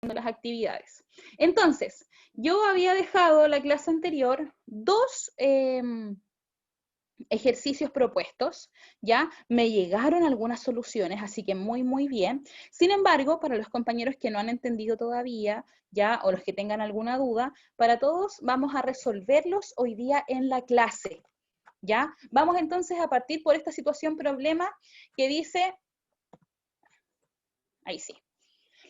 las actividades. Entonces, yo había dejado la clase anterior dos ejercicios propuestos, ¿ya? Me llegaron algunas soluciones, así que muy bien. Sin embargo, para los compañeros que no han entendido todavía, ¿ya? O los que tengan alguna duda, para todos vamos a resolverlos hoy día en la clase, ¿ya? Vamos entonces a partir por esta situación problema que dice, ahí sí.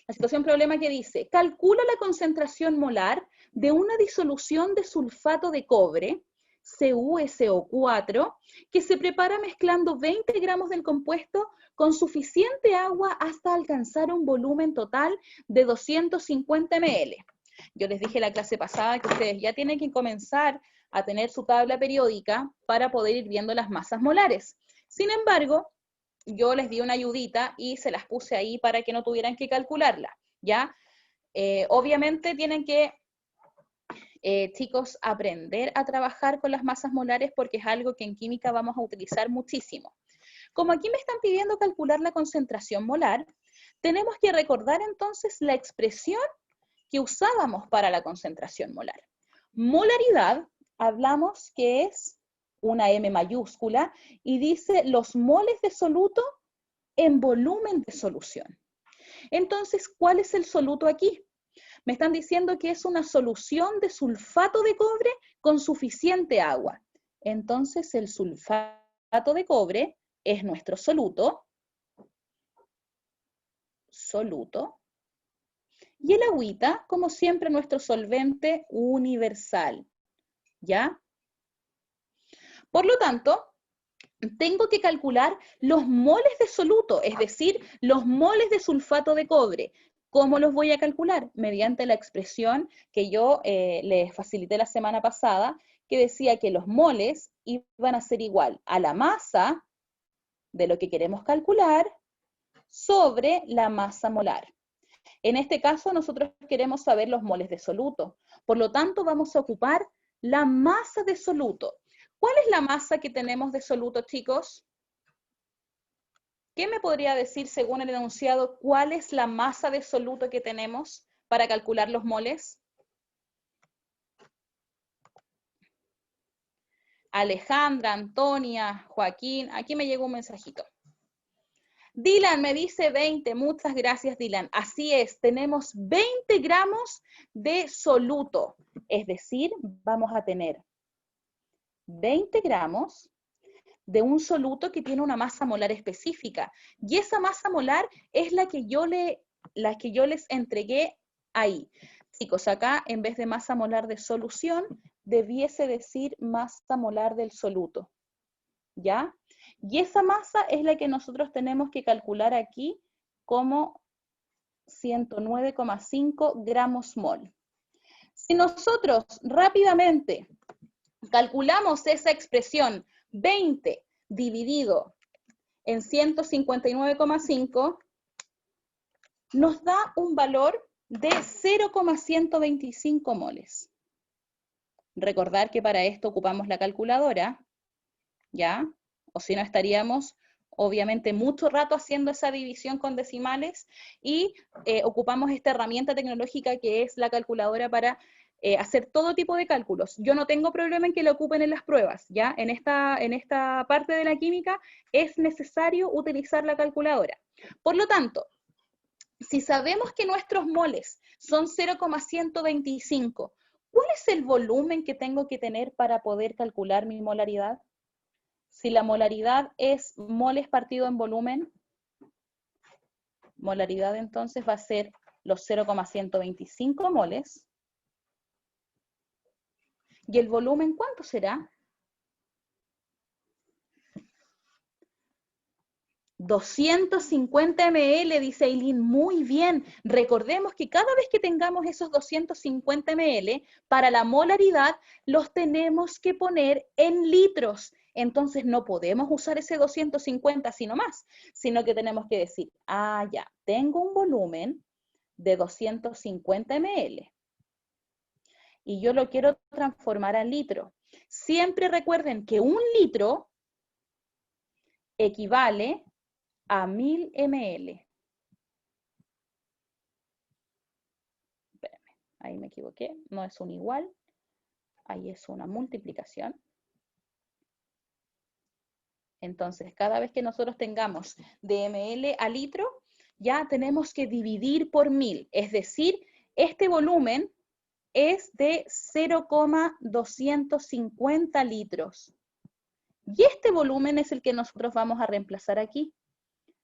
La situación problema que dice, calcula la concentración molar de una disolución de sulfato de cobre, CuSO4, que se prepara mezclando 20 gramos del compuesto con suficiente agua hasta alcanzar un volumen total de 250 ml. Yo les dije la clase pasada que ustedes ya tienen que comenzar a tener su tabla periódica para poder ir viendo las masas molares. Sin embargo, yo les di una ayudita y se las puse ahí para que no tuvieran que calcularla, ¿ya? Obviamente tienen que, chicos, aprender a trabajar con las masas molares porque es algo que en química vamos a utilizar muchísimo. Como aquí me están pidiendo calcular la concentración molar, tenemos que recordar entonces la expresión que usábamos para la concentración molar. Molaridad, hablamos que es una M mayúscula y dice los moles de soluto en volumen de solución. Entonces, ¿cuál es el soluto aquí? Me están diciendo que es una solución de sulfato de cobre con suficiente agua. Entonces, el sulfato de cobre es nuestro soluto. Y el agüita, como siempre, nuestro solvente universal. ¿Ya? Por lo tanto, tengo que calcular los moles de soluto, es decir, los moles de sulfato de cobre. ¿Cómo los voy a calcular? Mediante la expresión que yo les facilité la semana pasada, que decía que los moles iban a ser igual a la masa de lo que queremos calcular sobre la masa molar. En este caso, nosotros queremos saber los moles de soluto. Por lo tanto, vamos a ocupar la masa de soluto. ¿Cuál es la masa que tenemos de soluto, chicos? ¿Qué me podría decir, según el enunciado, cuál es la masa de soluto que tenemos para calcular los moles? Alejandra, Antonia, Joaquín, aquí me llegó un mensajito. Dylan me dice 20, muchas gracias Dylan. Así es, tenemos 20 gramos de soluto, es decir, vamos a tener 20 gramos de un soluto que tiene una masa molar específica. Y esa masa molar es la que yo les entregué ahí. Chicos, acá en vez de masa molar de solución, debiese decir masa molar del soluto. ¿Ya? Y esa masa es la que nosotros tenemos que calcular aquí como 109,5 gramos mol. Si nosotros rápidamente calculamos esa expresión 20 dividido en 159,5, nos da un valor de 0,125 moles. Recordar que para esto ocupamos la calculadora, ¿ya? O si no estaríamos obviamente mucho rato haciendo esa división con decimales y ocupamos esta herramienta tecnológica que es la calculadora para hacer todo tipo de cálculos. Yo no tengo problema en que lo ocupen en las pruebas, ¿ya? En esta parte de la química es necesario utilizar la calculadora. Por lo tanto, si sabemos que nuestros moles son 0,125, ¿cuál es el volumen que tengo que tener para poder calcular mi molaridad? Si la molaridad es moles partido en volumen, molaridad entonces va a ser los 0,125 moles. ¿Y el volumen cuánto será? 250 ml, dice Aileen, muy bien. Recordemos que cada vez que tengamos esos 250 ml, para la molaridad los tenemos que poner en litros. Entonces no podemos usar ese 250 sino más, sino que tenemos que decir, ah, ya, tengo un volumen de 250 ml y yo lo quiero transformar a litro. Siempre recuerden que un litro equivale a 1000 ml. ahí me equivoqué, no es un igual, ahí es una multiplicación. Entonces, cada vez que nosotros tengamos de ml a litro, ya tenemos que dividir por 1000, es decir, este volumen es de 0,250 litros. Y este volumen es el que nosotros vamos a reemplazar aquí,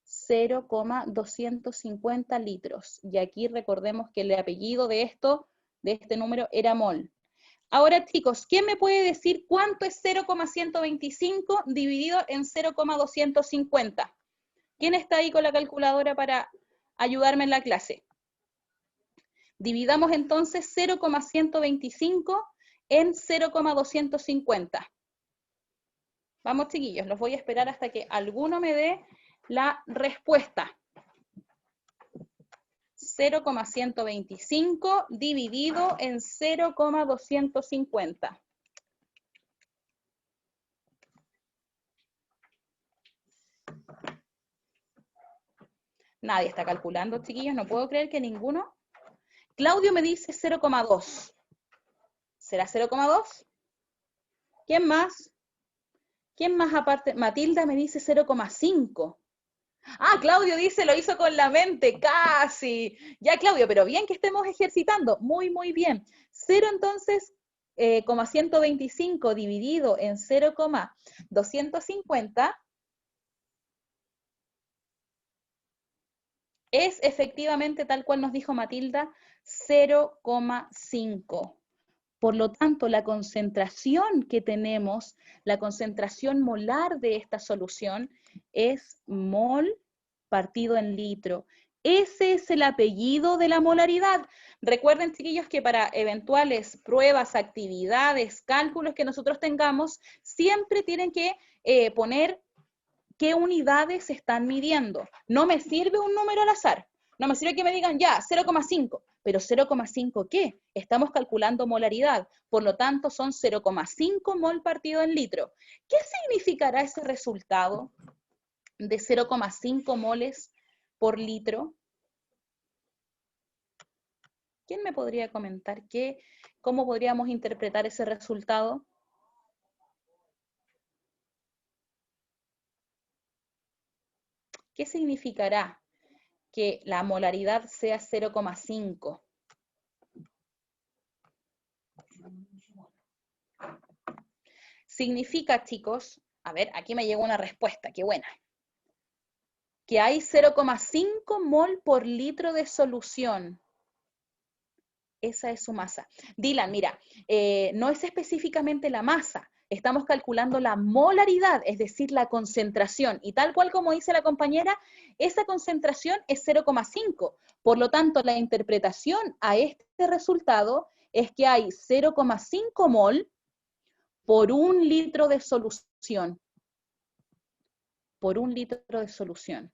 0,250 litros. Y aquí recordemos que el apellido de este número era mol. Ahora, chicos, ¿quién me puede decir cuánto es 0,125 dividido en 0,250? ¿Quién está ahí con la calculadora para ayudarme en la clase? Dividamos entonces 0,125 en 0,250. Vamos, chiquillos, los voy a esperar hasta que alguno me dé la respuesta. 0,125 dividido en 0,250. Nadie está calculando, chiquillos, no puedo creer que ninguno. Claudio me dice 0,2. ¿Será 0,2? ¿Quién más? ¿Quién más aparte? Matilda me dice 0,5. Ah, Claudio dice, lo hizo con la mente, casi. Ya, Claudio, pero bien que estemos ejercitando. Muy, muy bien. 0 entonces, 125 dividido en 0,250 es efectivamente, tal cual nos dijo Matilda, 0,5. Por lo tanto, la concentración que tenemos, la concentración molar de esta solución es mol partido en litro. Ese es el apellido de la molaridad. Recuerden, chiquillos, que para eventuales pruebas, actividades, cálculos que nosotros tengamos, siempre tienen que poner qué unidades se están midiendo. No me sirve un número al azar. No me sirve que me digan, ya, 0,5. Pero 0,5 ¿qué? Estamos calculando molaridad. Por lo tanto, son 0,5 mol partido en litro. ¿Qué significará ese resultado de 0,5 moles por litro? ¿Quién me podría comentar cómo podríamos interpretar ese resultado? ¿Qué significará que la molaridad sea 0,5? Significa, chicos, a ver, aquí me llegó una respuesta, qué buena, que hay 0,5 mol por litro de solución. Esa es su masa. Dylan, mira, no es específicamente la masa, estamos calculando la molaridad, es decir, la concentración. Y tal cual como dice la compañera, esa concentración es 0,5. Por lo tanto, la interpretación a este resultado es que hay 0,5 mol por 1 litro de solución. Por 1 litro de solución.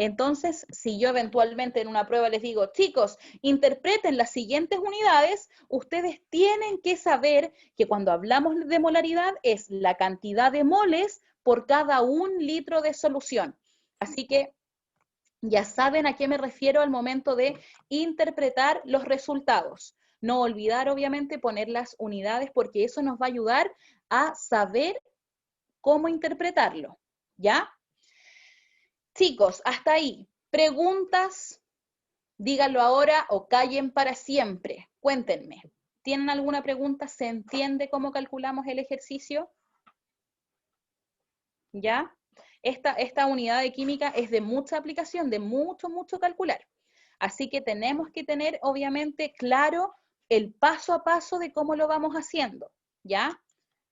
Entonces, si yo eventualmente en una prueba les digo, chicos, interpreten las siguientes unidades, ustedes tienen que saber que cuando hablamos de molaridad es la cantidad de moles por cada 1 litro de solución. Así que ya saben a qué me refiero al momento de interpretar los resultados. No olvidar, obviamente, poner las unidades porque eso nos va a ayudar a saber cómo interpretarlo, ¿ya? Chicos, hasta ahí. ¿Preguntas? Díganlo ahora o callen para siempre. Cuéntenme. ¿Tienen alguna pregunta? ¿Se entiende cómo calculamos el ejercicio? ¿Ya? Esta unidad de química es de mucha aplicación, de mucho calcular. Así que tenemos que tener, obviamente, claro el paso a paso de cómo lo vamos haciendo. ¿Ya?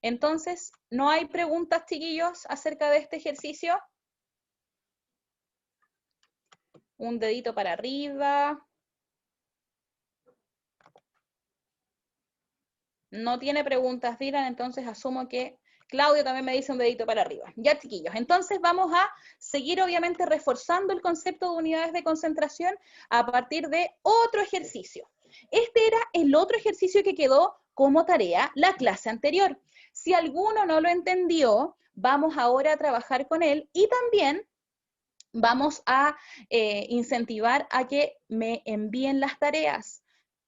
Entonces, ¿no hay preguntas, chiquillos, acerca de este ejercicio? Un dedito para arriba. No tiene preguntas, Dylan, entonces asumo que Claudio también me dice un dedito para arriba. Ya, chiquillos, entonces vamos a seguir obviamente reforzando el concepto de unidades de concentración a partir de otro ejercicio. Este era el otro ejercicio que quedó como tarea la clase anterior. Si alguno no lo entendió, vamos ahora a trabajar con él y también vamos a incentivar a que me envíen las tareas.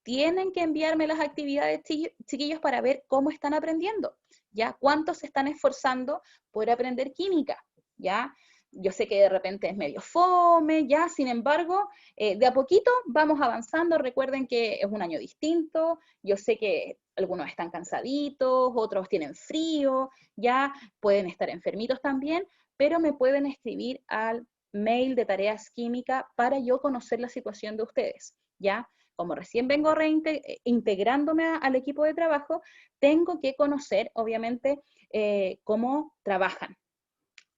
tienen que enviarme las actividades, chiquillos, para ver cómo están aprendiendo, ¿ya? Cuántos se están esforzando por aprender química, ¿ya? Yo sé que de repente es medio fome, ¿ya? Sin embargo, de a poquito vamos avanzando. Recuerden que es un año distinto. Yo sé que algunos están cansaditos, otros tienen frío, ¿ya? Pueden estar enfermitos también, pero me pueden escribir al mail de tareas química para yo conocer la situación de ustedes, ¿ya? Como recién vengo integrándome al equipo de trabajo, tengo que conocer, obviamente, cómo trabajan.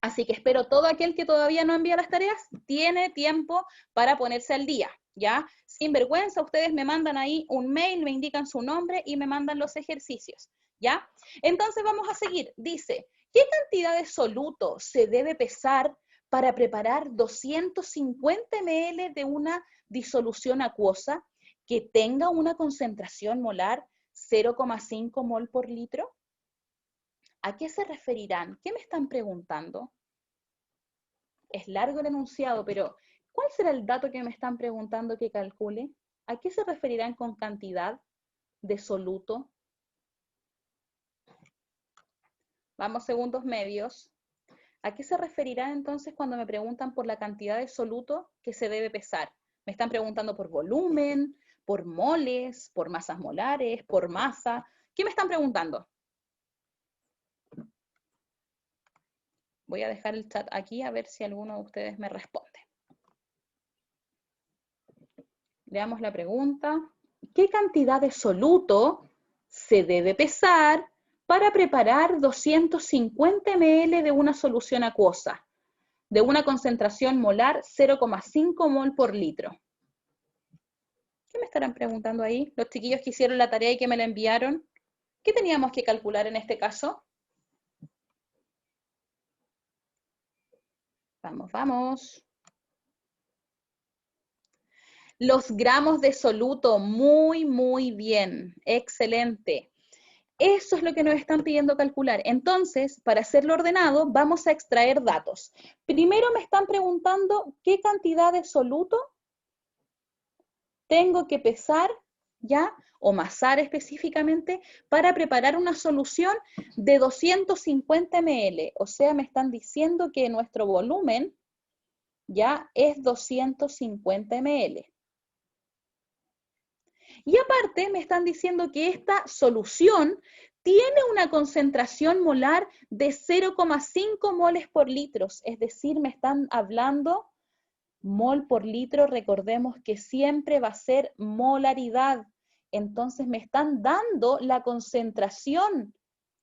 Así que espero todo aquel que todavía no envía las tareas, tiene tiempo para ponerse al día, ¿ya? Sin vergüenza, ustedes me mandan ahí un mail, me indican su nombre y me mandan los ejercicios, ¿ya? Entonces vamos a seguir. Dice, ¿qué cantidad de soluto se debe pesar para preparar 250 ml de una disolución acuosa que tenga una concentración molar 0,5 mol por litro? ¿A qué se referirán? ¿Qué me están preguntando? Es largo el enunciado, pero ¿cuál será el dato que me están preguntando que calcule? ¿A qué se referirán con cantidad de soluto? Vamos, segundos medios. ¿A qué se referirán entonces cuando me preguntan por la cantidad de soluto que se debe pesar? ¿Me están preguntando por volumen, por moles, por masas molares, por masa? ¿Qué me están preguntando? Voy a dejar el chat aquí a ver si alguno de ustedes me responde. Leamos la pregunta. ¿Qué cantidad de soluto se debe pesar para preparar 250 ml de una solución acuosa, de una concentración molar 0,5 mol por litro? ¿Qué me estarán preguntando ahí? Los chiquillos que hicieron la tarea y que me la enviaron. ¿Qué teníamos que calcular en este caso? Vamos, vamos. Los gramos de soluto, muy, muy bien. Excelente. Eso es lo que nos están pidiendo calcular. Entonces, para hacerlo ordenado, vamos a extraer datos. Primero me están preguntando qué cantidad de soluto tengo que pesar, ¿ya? O masar específicamente, para preparar una solución de 250 ml. O sea, me están diciendo que nuestro volumen, ¿ya? Es 250 ml. Y aparte me están diciendo que esta solución tiene una concentración molar de 0,5 moles por litro. Es decir, me están hablando mol por litro, recordemos que siempre va a ser molaridad. Entonces me están dando la concentración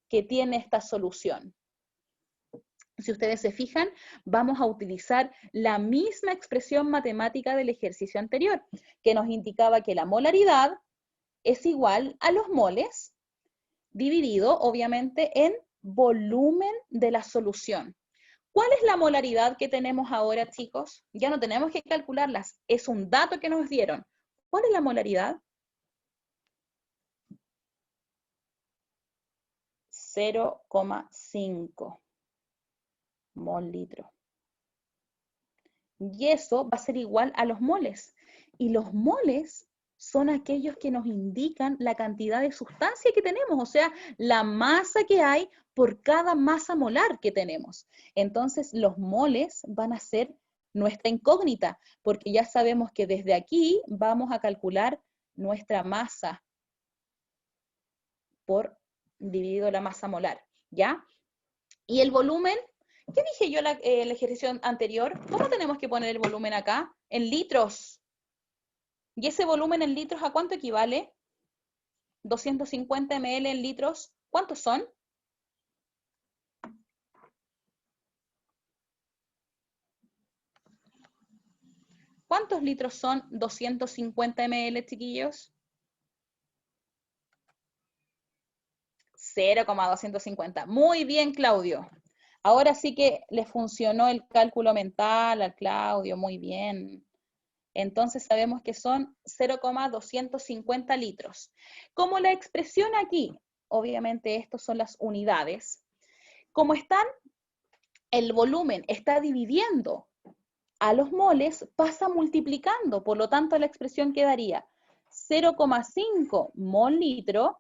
que tiene esta solución. Si ustedes se fijan, vamos a utilizar la misma expresión matemática del ejercicio anterior, que nos indicaba que la molaridad es igual a los moles dividido, obviamente, en volumen de la solución. ¿Cuál es la molaridad que tenemos ahora, chicos? Ya no tenemos que calcularlas, es un dato que nos dieron. ¿Cuál es la molaridad? 0,5 mol litro. Y eso va a ser igual a los moles. Y los moles son aquellos que nos indican la cantidad de sustancia que tenemos, o sea, la masa que hay por cada masa molar que tenemos. Entonces, los moles van a ser nuestra incógnita, porque ya sabemos que desde aquí vamos a calcular nuestra masa por dividido la masa molar, ¿ya? Y el volumen, ¿qué dije yo en el ejercicio anterior? ¿Cómo tenemos que poner el volumen acá? En litros. ¿Y ese volumen en litros a cuánto equivale? 250 ml en litros. ¿Cuántos son? ¿Cuántos litros son 250 ml, chiquillos? 0,250. Muy bien, Claudio. Ahora sí que le funcionó el cálculo mental al Claudio, muy bien. Entonces sabemos que son 0,250 litros. Como la expresión aquí, obviamente estos son las unidades, como están, el volumen está dividiendo a los moles, pasa multiplicando, por lo tanto la expresión quedaría 0,5 mol litro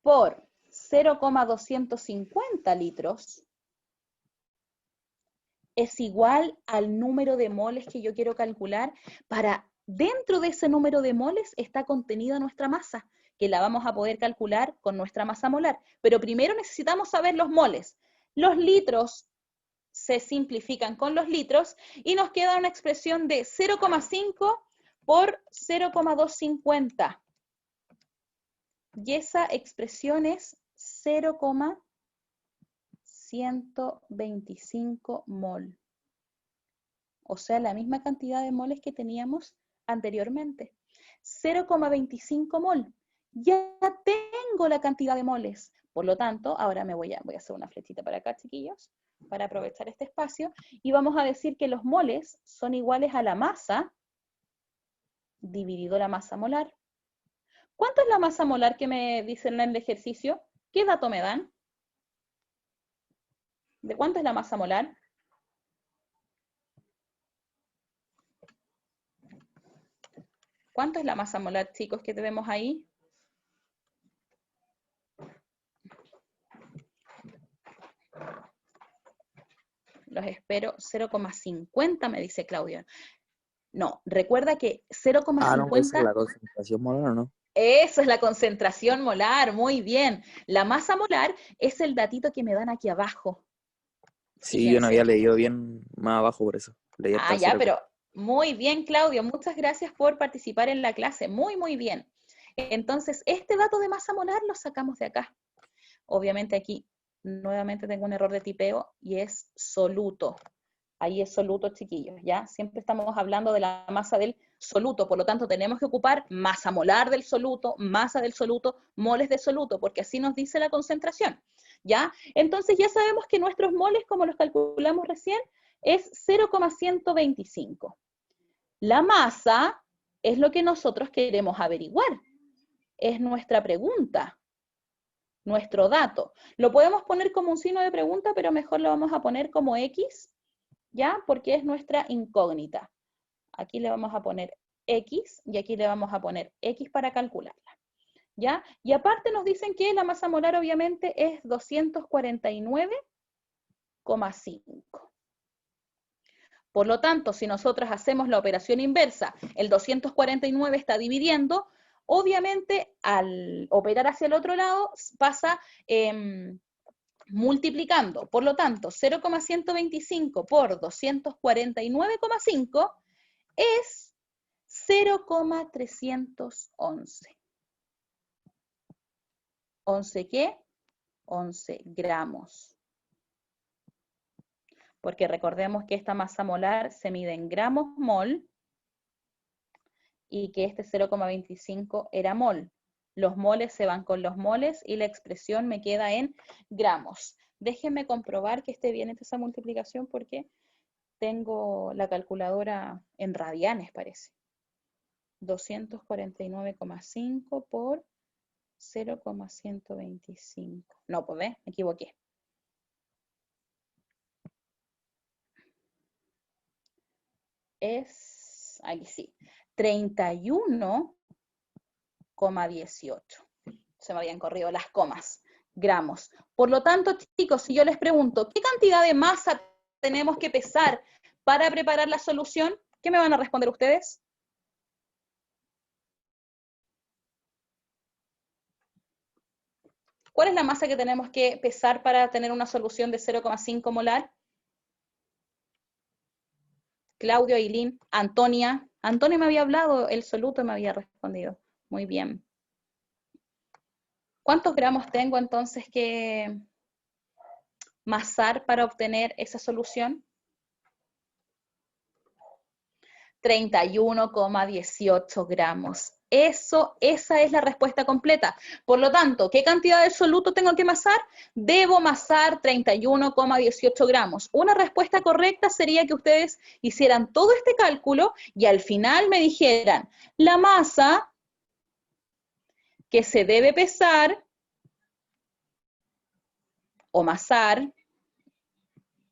por 0,250 litros es igual al número de moles que yo quiero calcular. Para dentro de ese número de moles está contenida nuestra masa, que la vamos a poder calcular con nuestra masa molar. Pero primero necesitamos saber los moles. Los litros se simplifican con los litros y nos queda una expresión de 0,5 por 0,250. Y esa expresión es 0,125 mol. O sea, la misma cantidad de moles que teníamos anteriormente. 0,25 mol. Ya tengo la cantidad de moles. Por lo tanto, ahora voy a hacer una flechita para acá, chiquillos, para aprovechar este espacio. Y vamos a decir que los moles son iguales a la masa dividido la masa molar. ¿Cuánto es la masa molar que me dicen en el ejercicio? ¿Qué dato me dan? ¿De cuánto es la masa molar? ¿Cuánto es la masa molar, chicos, que tenemos ahí? Los espero. 0,50 me dice Claudio. No, recuerda que 0,50... no, esa es la concentración molar, ¿no? Eso es la concentración molar, muy bien. La masa molar es el datito que me dan aquí abajo. Sí, Fíjense. yo no había leído bien más abajo por eso. Leí hasta Ya, 0. pero muy bien, Claudio. Muchas gracias por participar en la clase. Muy, muy bien. Entonces, este dato de masa molar lo sacamos de acá. Obviamente aquí nuevamente tengo un error de tipeo y es soluto. Ahí es soluto, chiquillos, ¿ya? Siempre estamos hablando de la masa del soluto, por lo tanto tenemos que ocupar masa molar del soluto, masa del soluto, moles de soluto, porque así nos dice la concentración, ¿ya? Entonces ya sabemos que nuestros moles, como los calculamos recién, es 0,125. La masa es lo que nosotros queremos averiguar, es nuestra pregunta, nuestro dato. Lo podemos poner como un signo de pregunta, pero mejor lo vamos a poner como X, ¿ya? Porque es nuestra incógnita. Aquí le vamos a poner X y aquí le vamos a poner X para calcularla, ¿ya? Y aparte nos dicen que la masa molar obviamente es 249,5. Por lo tanto, si nosotros hacemos la operación inversa, el 249 está dividiendo, obviamente al operar hacia el otro lado pasa multiplicando. Por lo tanto, 0,125 por 249,5 es 0,311. ¿11 qué? 11 gramos. Porque recordemos que esta masa molar se mide en gramos mol y que este 0,25 era mol. Los moles se van con los moles y la expresión me queda en gramos. Déjenme comprobar que esté bien esa multiplicación porque tengo la calculadora en radianes, parece. 249,5 por 0,125. No, pues me equivoqué. Es, aquí sí, 31,18. Se me habían corrido las comas. Gramos. Por lo tanto, chicos, si yo les pregunto, ¿qué cantidad de masa tenemos que pesar para preparar la solución? ¿Qué me van a responder ustedes? ¿Cuál es la masa que tenemos que pesar para tener una solución de 0,5 molar? Claudio, Ailín, Antonia. Antonia me había hablado, el soluto me había respondido. Muy bien. ¿Cuántos gramos tengo entonces que masar para obtener esa solución? 31,18 gramos. Esa es la respuesta completa. Por lo tanto, ¿qué cantidad de soluto tengo que masar? Debo masar 31,18 gramos. Una respuesta correcta sería que ustedes hicieran todo este cálculo y al final me dijeran, la masa que se debe pesar o masar,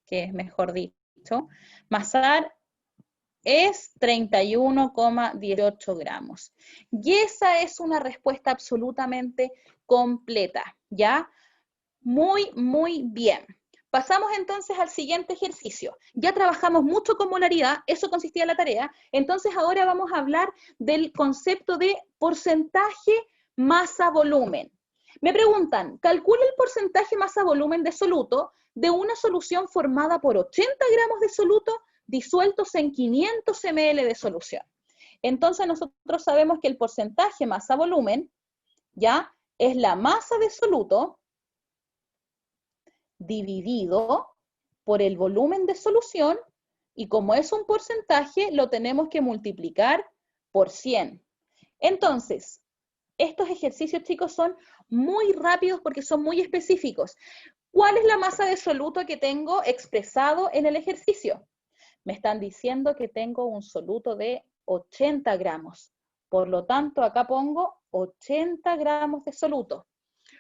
que es mejor dicho, masar es 31,18 gramos. Y esa es una respuesta absolutamente completa, ¿ya? Muy, muy bien. Pasamos entonces al siguiente ejercicio. Ya trabajamos mucho con molaridad, eso consistía en la tarea. Entonces ahora vamos a hablar del concepto de porcentaje masa-volumen. Me preguntan, calcula el porcentaje masa-volumen de soluto de una solución formada por 80 gramos de soluto disueltos en 500 ml de solución. Entonces nosotros sabemos que el porcentaje masa-volumen, ¿ya? Es la masa de soluto dividido por el volumen de solución, y como es un porcentaje, lo tenemos que multiplicar por 100. Entonces, estos ejercicios, chicos, son muy rápidos porque son muy específicos. ¿Cuál es la masa de soluto que tengo expresado en el ejercicio? Me están diciendo que tengo un soluto de 80 gramos. Por lo tanto, acá pongo 80 gramos de soluto.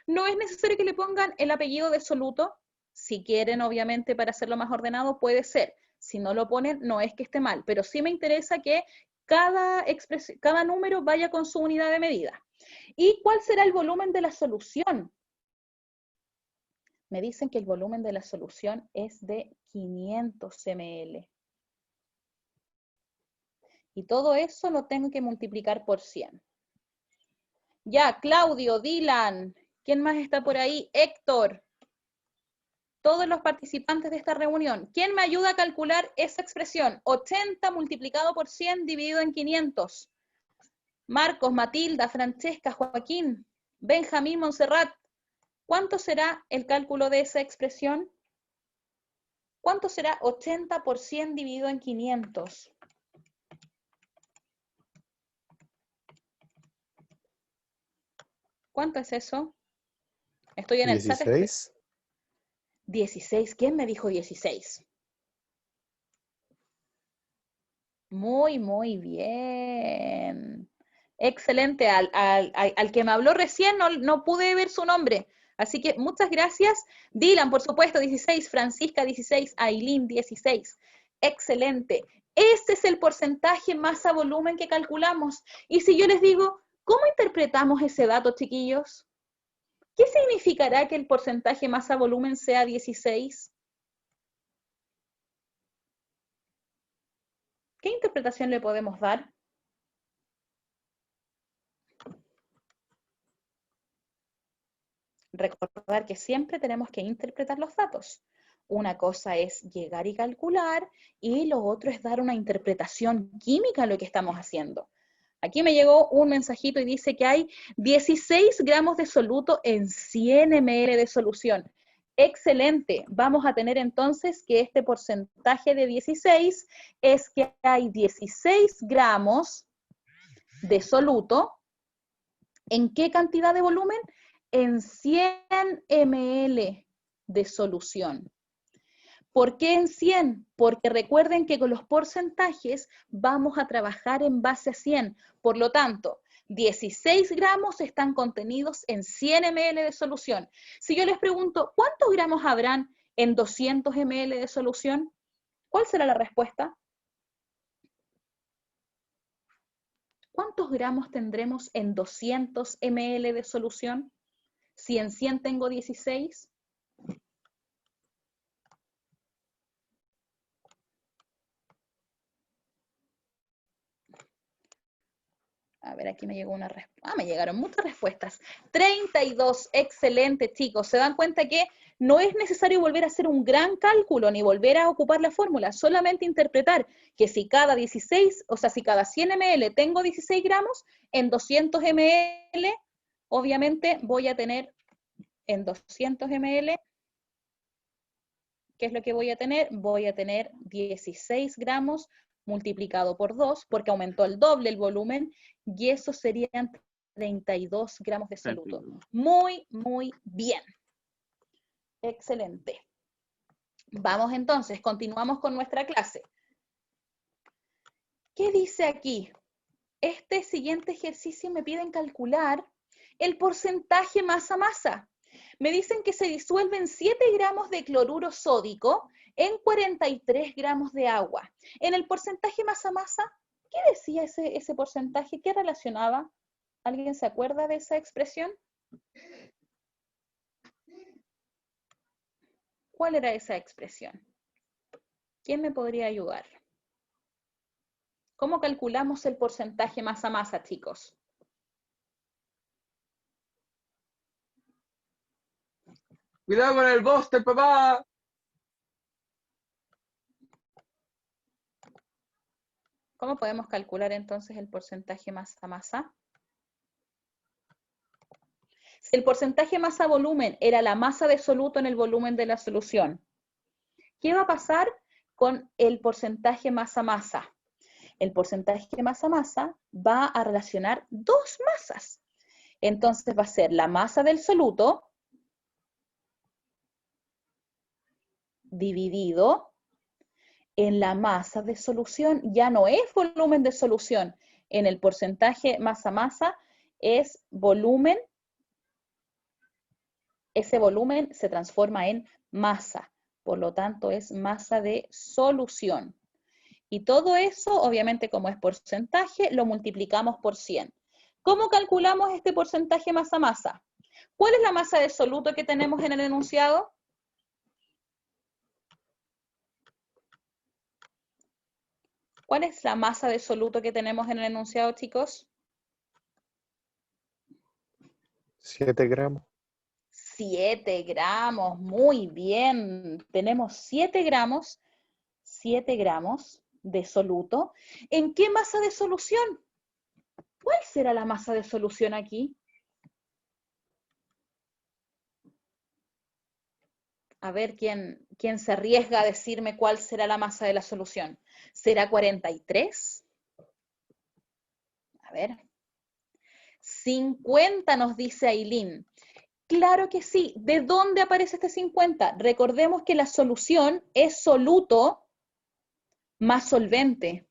No es necesario que le pongan el apellido de soluto. Si quieren, obviamente, para hacerlo más ordenado, puede ser. Si no lo ponen, no es que esté mal, pero sí me interesa que cada número vaya con su unidad de medida. ¿Y cuál será el volumen de la solución? Me dicen que el volumen de la solución es de 500 ml. Y todo eso lo tengo que multiplicar por 100. Ya, Claudio, Dylan, ¿quién más está por ahí? Héctor. Todos los participantes de esta reunión. ¿Quién me ayuda a calcular esa expresión? 80 multiplicado por 100 dividido en 500. Marcos, Matilda, Francesca, Joaquín, Benjamín, Montserrat. ¿Cuánto será el cálculo de esa expresión? ¿Cuánto será 80 por 100 dividido en 500? ¿Cuánto es eso? Estoy en el chat. 16. 16. ¿Quién me dijo 16? Muy, muy bien. Excelente. Al que me habló recién no pude ver su nombre. Así que muchas gracias. Dylan, por supuesto, 16. Francisca, 16. Ailín, 16. Excelente. Este es el porcentaje masa-volumen que calculamos. Y si yo les digo, ¿cómo interpretamos ese dato, chiquillos? ¿Qué significará que el porcentaje masa-volumen sea 16? ¿Qué interpretación le podemos dar? Recordar que siempre tenemos que interpretar los datos. Una cosa es llegar y calcular y lo otro es dar una interpretación química a lo que estamos haciendo. Aquí me llegó un mensajito y dice que hay 16 gramos de soluto en 100 ml de solución. Excelente. Vamos a tener entonces que este porcentaje de 16 es que hay 16 gramos de soluto. ¿En qué cantidad de volumen? En 100 ml de solución. ¿Por qué en 100? Porque recuerden que con los porcentajes vamos a trabajar en base a 100. Por lo tanto, 16 gramos están contenidos en 100 ml de solución. Si yo les pregunto, ¿cuántos gramos habrán en 200 ml de solución? ¿Cuál será la respuesta? ¿Cuántos gramos tendremos en 200 ml de solución? Si en 100 tengo 16. A ver, aquí me llegó una respuesta. Me llegaron muchas respuestas. 32, excelente, chicos. Se dan cuenta que no es necesario volver a hacer un gran cálculo ni volver a ocupar la fórmula, solamente interpretar que si cada 16, o sea, si cada 100 ml tengo 16 gramos, en 200 ml, obviamente voy a tener en 200 ml, ¿qué es lo que voy a tener? Voy a tener 16 gramos multiplicado por 2, porque aumentó el doble el volumen, y eso serían 32 gramos de soluto. Muy, muy bien. Excelente. Vamos entonces, continuamos con nuestra clase. ¿Qué dice aquí? Este siguiente ejercicio me piden calcular el porcentaje masa-masa. Me dicen que se disuelven 7 gramos de cloruro sódico en 43 gramos de agua. En el porcentaje masa-masa, ¿qué decía ese porcentaje? ¿Qué relacionaba? ¿Alguien se acuerda de esa expresión? ¿Cuál era esa expresión? ¿Quién me podría ayudar? ¿Cómo calculamos el porcentaje masa-masa, chicos? ¡Cuidado con el boste, papá! ¿Cómo podemos calcular entonces el porcentaje masa-masa? Si el porcentaje masa-volumen era la masa de soluto en el volumen de la solución, ¿qué va a pasar con el porcentaje masa-masa? El porcentaje masa-masa va a relacionar dos masas. Entonces va a ser la masa del soluto dividido en la masa de solución. Ya no es volumen de solución. En el porcentaje masa-masa es volumen. Ese volumen se transforma en masa. Por lo tanto, es masa de solución. Y todo eso, obviamente, como es porcentaje, lo multiplicamos por 100. ¿Cómo calculamos este porcentaje masa-masa? ¿Cuál es la masa de soluto que tenemos en el enunciado? ¿Cuál es la masa de soluto que tenemos en el enunciado, chicos? 7 gramos. 7 gramos, muy bien. Tenemos 7 gramos de soluto. ¿En qué masa de solución? ¿Cuál será la masa de solución aquí? A ver quién se arriesga a decirme cuál será la masa de la solución. ¿Será 43? A ver. 50 nos dice Ailín. Claro que sí. ¿De dónde aparece este 50? Recordemos que la solución es soluto más solvente.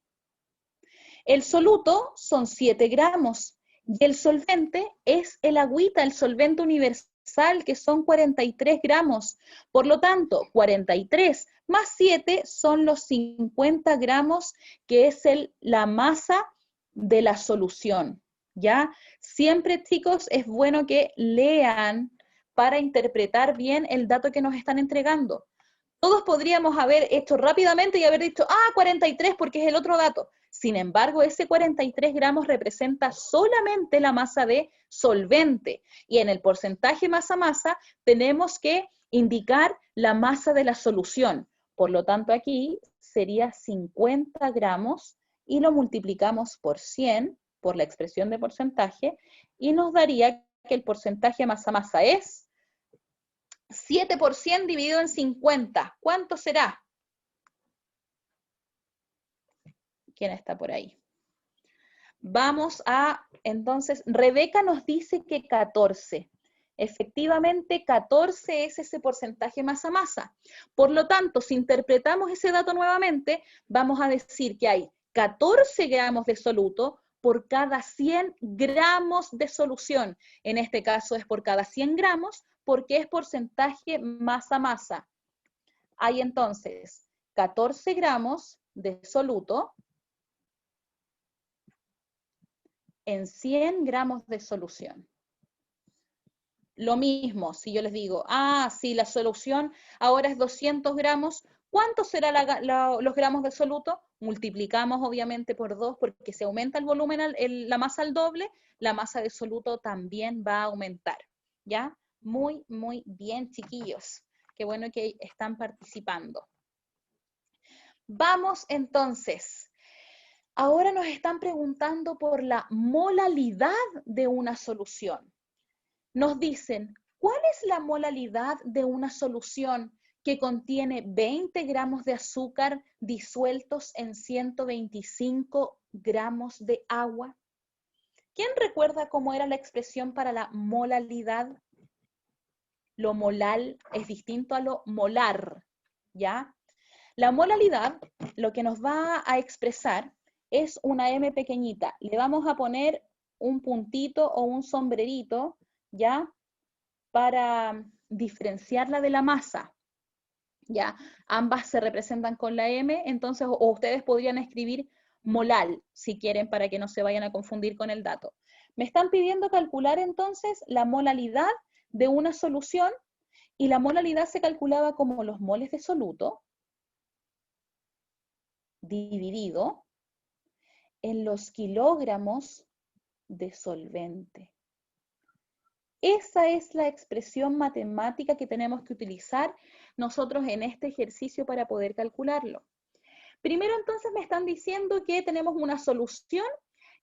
El soluto son 7 gramos y el solvente es el agüita, el solvente universal, que son 43 gramos. Por lo tanto, 43 más 7 son los 50 gramos, que es la masa de la solución. ¿Ya? Siempre, chicos, es bueno que lean para interpretar bien el dato que nos están entregando. Todos podríamos haber hecho rápidamente y haber dicho, 43 porque es el otro dato. Sin embargo, ese 43 gramos representa solamente la masa de solvente. Y en el porcentaje masa-masa tenemos que indicar la masa de la solución. Por lo tanto, aquí sería 50 gramos y lo multiplicamos por 100, por la expresión de porcentaje, y nos daría que el porcentaje masa-masa es 7% dividido en 50. ¿Cuánto será? ¿Quién está por ahí? Vamos a, entonces, Rebeca nos dice que 14. Efectivamente, 14 es ese porcentaje masa-masa. Por lo tanto, si interpretamos ese dato nuevamente, vamos a decir que hay 14 gramos de soluto por cada 100 gramos de solución. En este caso es por cada 100 gramos, porque es porcentaje masa-masa. Hay entonces 14 gramos de soluto en 100 gramos de solución. Lo mismo, si yo les digo, si la solución ahora es 200 gramos, ¿cuánto será los gramos de soluto? Multiplicamos obviamente por 2, porque si aumenta el volumen, la masa al doble, la masa de soluto también va a aumentar. ¿Ya? Muy, muy bien, chiquillos. Qué bueno que están participando. Vamos entonces. Ahora nos están preguntando por la molalidad de una solución. Nos dicen, ¿cuál es la molalidad de una solución que contiene 20 gramos de azúcar disueltos en 125 gramos de agua? ¿Quién recuerda cómo era la expresión para la molalidad? Lo molal es distinto a lo molar, ¿ya? La molalidad, lo que nos va a expresar es una M pequeñita. Le vamos a poner un puntito o un sombrerito, ¿ya? para diferenciarla de la masa. ¿Ya? Ambas se representan con la M, entonces, o ustedes podrían escribir molal, si quieren, para que no se vayan a confundir con el dato. Me están pidiendo calcular entonces la molalidad de una solución, y la molalidad se calculaba como los moles de soluto dividido en los kilogramos de solvente. Esa es la expresión matemática que tenemos que utilizar nosotros en este ejercicio para poder calcularlo. Primero entonces me están diciendo que tenemos una solución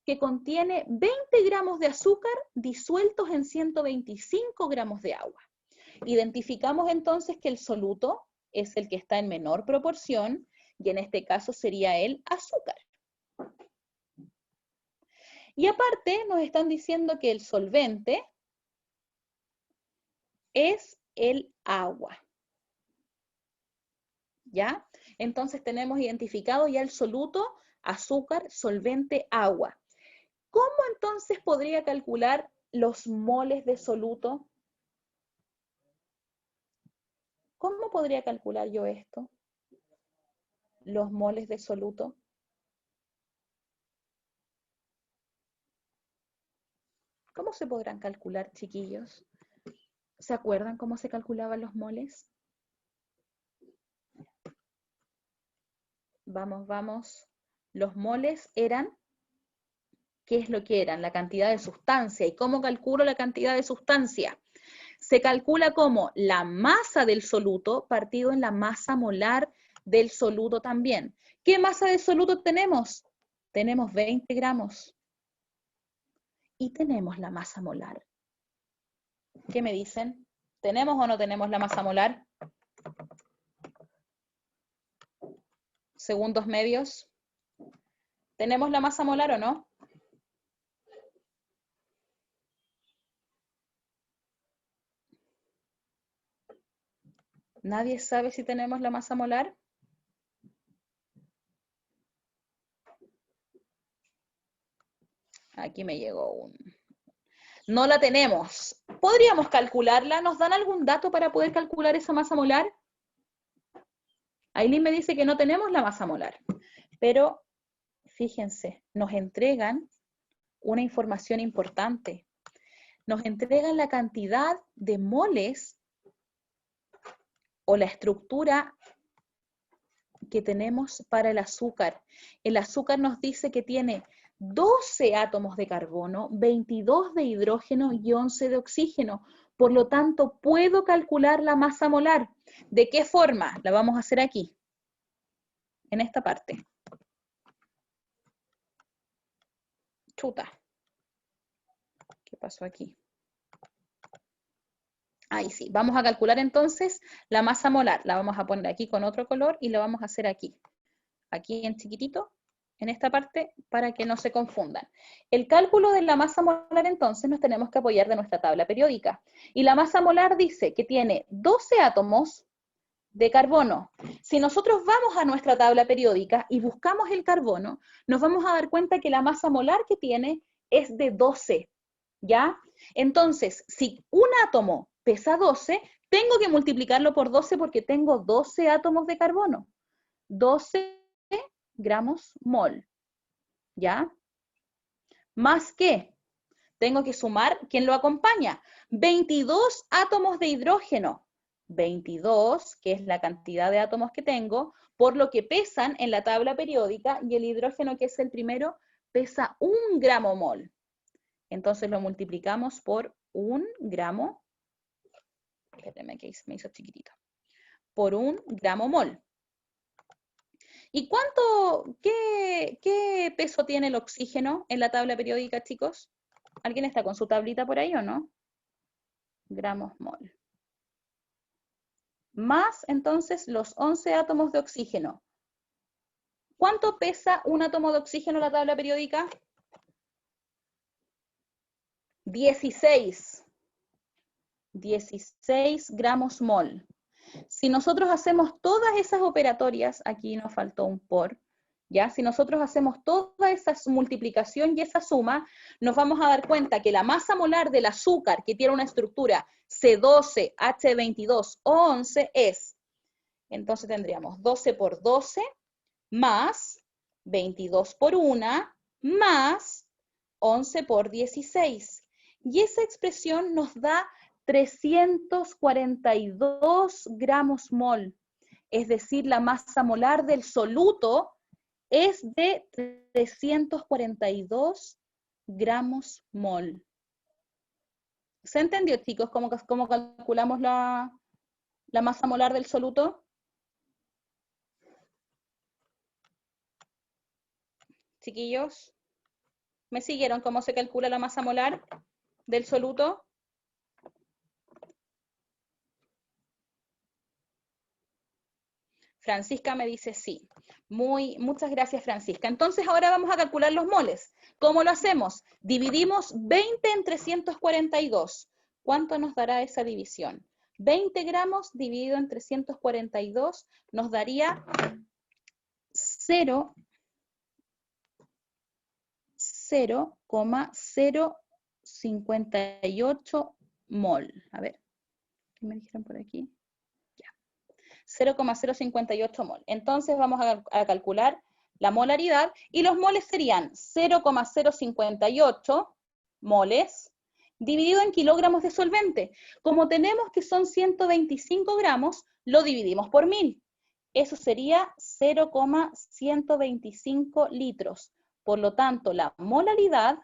que contiene 20 gramos de azúcar disueltos en 125 gramos de agua. Identificamos entonces que el soluto es el que está en menor proporción, y en este caso sería el azúcar. Y aparte nos están diciendo que el solvente es el agua. ¿Ya? Entonces tenemos identificado ya el soluto, azúcar, solvente, agua. ¿Cómo entonces podría calcular los moles de soluto? ¿Cómo podría calcular yo esto? Los moles de soluto. ¿Cómo se podrán calcular, chiquillos? ¿Se acuerdan cómo se calculaban los moles? Vamos, vamos. Los moles eran, ¿qué es lo que eran? La cantidad de sustancia. ¿Y cómo calculo la cantidad de sustancia? Se calcula como la masa del soluto partido en la masa molar del soluto también. ¿Qué masa de soluto tenemos? Tenemos 20 gramos. Y tenemos la masa molar. ¿Qué me dicen? ¿Tenemos o no tenemos la masa molar? Segundos medios. ¿Tenemos la masa molar o no? ¿Nadie sabe si tenemos la masa molar? Aquí me llegó un... No la tenemos. ¿Podríamos calcularla? ¿Nos dan algún dato para poder calcular esa masa molar? Ailín me dice que no tenemos la masa molar. Pero, fíjense, nos entregan una información importante. Nos entregan la cantidad de moles o la estructura que tenemos para el azúcar. El azúcar nos dice que tiene 12 átomos de carbono, 22 de hidrógeno y 11 de oxígeno. Por lo tanto, puedo calcular la masa molar. ¿De qué forma? La vamos a hacer aquí, en esta parte. Chuta. ¿Qué pasó aquí? Ahí sí. Vamos a calcular entonces la masa molar. La vamos a poner aquí con otro color y lo vamos a hacer aquí. Aquí en chiquitito, en esta parte, para que no se confundan. El cálculo de la masa molar entonces nos tenemos que apoyar de nuestra tabla periódica. Y la masa molar dice que tiene 12 átomos de carbono. Si nosotros vamos a nuestra tabla periódica y buscamos el carbono, nos vamos a dar cuenta que la masa molar que tiene es de 12, ¿ya? Entonces, si un átomo pesa 12, tengo que multiplicarlo por 12 porque tengo 12 átomos de carbono. 12 gramos mol, ¿ya? Más que, tengo que sumar, ¿quién lo acompaña? 22 átomos de hidrógeno. 22, que es la cantidad de átomos que tengo, por lo que pesan en la tabla periódica, y el hidrógeno, que es el primero, pesa 1 gramo mol. Entonces lo multiplicamos por 1 gramo, espérenme que me hizo chiquitito, por 1 gramo mol. ¿Y qué peso tiene el oxígeno en la tabla periódica, chicos? ¿Alguien está con su tablita por ahí o no? Gramos mol. Más entonces los 11 átomos de oxígeno. ¿Cuánto pesa un átomo de oxígeno en la tabla periódica? 16. 16 gramos mol. Si nosotros hacemos todas esas operatorias, aquí nos faltó un por, ¿Ya? Si nosotros hacemos toda esa multiplicación y esa suma, nos vamos a dar cuenta que la masa molar del azúcar, que tiene una estructura C12, H22 o 11, es, entonces tendríamos 12 por 12 más 22 por 1 más 11 por 16. Y esa expresión nos da 342 gramos mol. Es decir, la masa molar del soluto es de 342 gramos mol. ¿Se entendió, chicos, cómo calculamos la masa molar del soluto? Chiquillos, ¿me siguieron cómo se calcula la masa molar del soluto? Francisca me dice sí. Muchas gracias, Francisca. Entonces ahora vamos a calcular los moles. ¿Cómo lo hacemos? Dividimos 20 en 342. ¿Cuánto nos dará esa división? 20 gramos dividido en 342 nos daría 0,058 mol. A ver, ¿qué me dijeron por aquí? 0,058 mol. Entonces vamos a calcular la molaridad y los moles serían 0,058 moles dividido en kilogramos de solvente. Como tenemos que son 125 gramos, lo dividimos por 1000. Eso sería 0,125 litros. Por lo tanto, la molaridad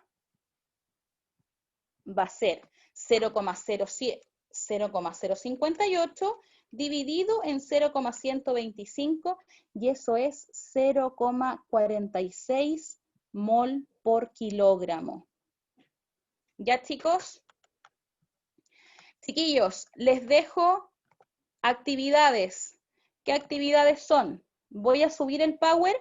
va a ser 0,058 dividido en 0,125 y eso es 0,46 mol por kilogramo. ¿Ya, chicos? Chiquillos, les dejo actividades. ¿Qué actividades son? Voy a subir el Power,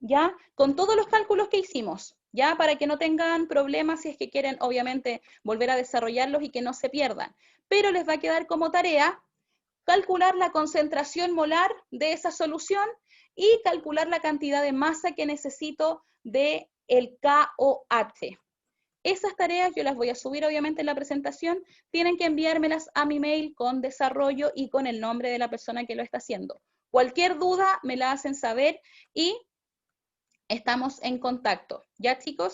¿ya? Con todos los cálculos que hicimos, ¿ya? Para que no tengan problemas si es que quieren, obviamente, volver a desarrollarlos y que no se pierdan. Pero les va a quedar como tarea calcular la concentración molar de esa solución y calcular la cantidad de masa que necesito de el KOH. Esas tareas yo las voy a subir obviamente en la presentación, tienen que enviármelas a mi mail con desarrollo y con el nombre de la persona que lo está haciendo. Cualquier duda me la hacen saber y estamos en contacto. ¿Ya, chicos?